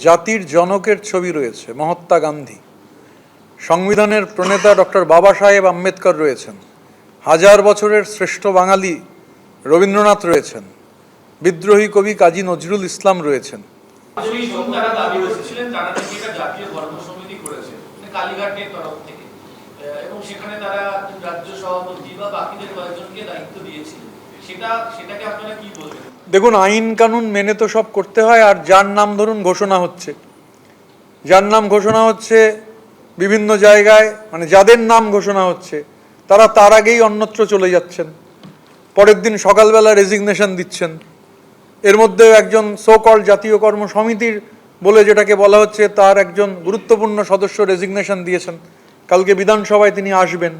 জাতির জনকের ছবি রয়েছে, মহাত্মা গান্ধী, সংবিধানের প্রণেতা ডক্টর বাবা সাহেব আম্বেদকর রয়েছেন, হাজার বছরের শ্রেষ্ঠ বাঙালি রবীন্দ্রনাথ রয়েছেন, বিদ্রোহী কবি কাজী নজরুল ইসলাম রয়েছেন। দেখুন, আইন কানুন মেনে তো সব করতে হয়। আর যার নাম ধরুন ঘোষণা হচ্ছে, যার নাম ঘোষণা হচ্ছে বিভিন্ন জায়গায়, মানে যাদের নাম ঘোষণা হচ্ছে তারা তার আগেই অন্যত্র চলে যাচ্ছেন, পরের দিন সকালবেলা রেজিগনেশন দিচ্ছেন। এর মধ্যেও একজন সো কল্ড জাতীয় কর্ম সমিতির বলে যেটাকে বলা হচ্ছে, তার একজন গুরুত্বপূর্ণ সদস্য রেজিগনেশন দিয়েছেন, কালকে বিধানসভায় তিনি আসবেন।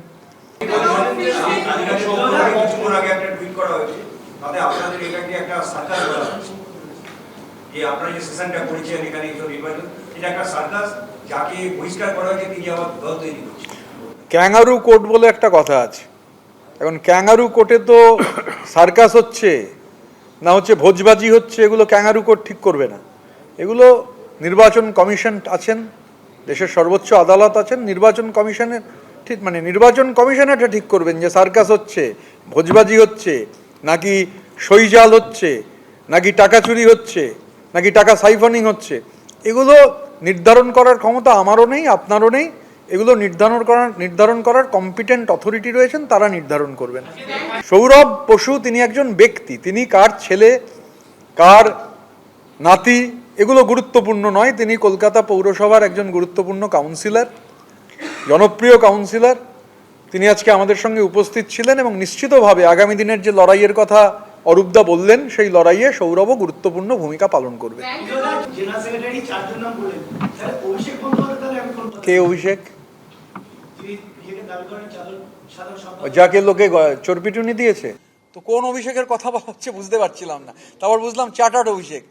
ক্যাঙ্গারু কোর্ট বলে একটা কথা আছে। এখন ক্যাঙ্গারু কোর্টে তো সার্কাস হচ্ছে না হচ্ছে ভোজবাজি হচ্ছে, এগুলো ক্যাঙ্গারু কোর্ট ঠিক করবে না। এগুলো নির্বাচন কমিশন আছেন, দেশের সর্বোচ্চ আদালত আছেন, নির্বাচন কমিশনের ঠিক, মানে নির্বাচন কমিশন এটা ঠিক করবেন যে সার্কাস হচ্ছে, ভোজবাজি হচ্ছে, নাকি সইজাল হচ্ছে, নাকি টাকা চুরি হচ্ছে, নাকি টাকা সাইফনিং হচ্ছে। এগুলো নির্ধারণ করার ক্ষমতা আমারও নেই, আপনারও নেই। এগুলো নির্ধারণ করার কম্পিটেন্ট অথরিটি রয়েছেন, তারা নির্ধারণ করবেন। সৌরভ বসু তিনি একজন ব্যক্তি, তিনি কার ছেলে কার নাতি এগুলো গুরুত্বপূর্ণ নয়। তিনি কলকাতা পৌরসভার একজন গুরুত্বপূর্ণ কাউন্সিলর, জনপ্রিয় কাউন্সিলর। তিনি আজকে আমাদের সঙ্গে উপস্থিত ছিলেন এবং নিশ্চিতভাবে আগামী দিনের যে লড়াইয়ের কথা অরূপদা বললেন, সেই লড়াইয়ে সৌরভও গুরুত্বপূর্ণ ভূমিকা পালন করবে। কে অভিষেক? যাকে লোকে চোরপিটুনি দিয়েছে। তো কোন অভিষেকের কথা বলা হচ্ছে বুঝতে পারছিলাম না, তারপর বুঝলাম চার্টার্ড অভিষেক।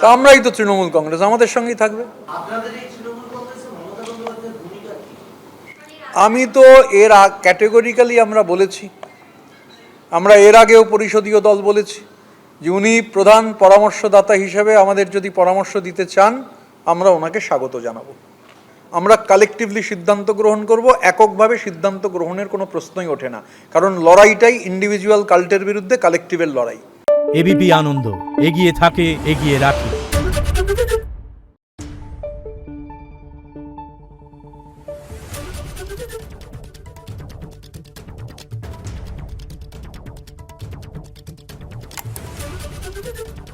তা আমরাই তো তৃণমূল কংগ্রেস, আমাদের সঙ্গেই থাকবে। আমি তো এর ক্যাটেগরিক্যালি আমরা বলেছি, আমরা এর আগেও পরিষদীয় দল বলেছি যে উনি প্রধান পরামর্শদাতা হিসেবে আমাদের যদি পরামর্শ দিতে চান, আমরা ওনাকে স্বাগত জানাবো। আমরা কালেকটিভলি সিদ্ধান্ত গ্রহণ করব, এককভাবে সিদ্ধান্ত গ্রহণের কোনো প্রশ্নই ওঠে না, কারণ লড়াইটাই ইন্ডিভিজুয়াল কাল্টের বিরুদ্ধে কালেকটিভের লড়াই। এবিপি আনন্দ, এগিয়ে থাকে, এগিয়ে রাখে। Thank you.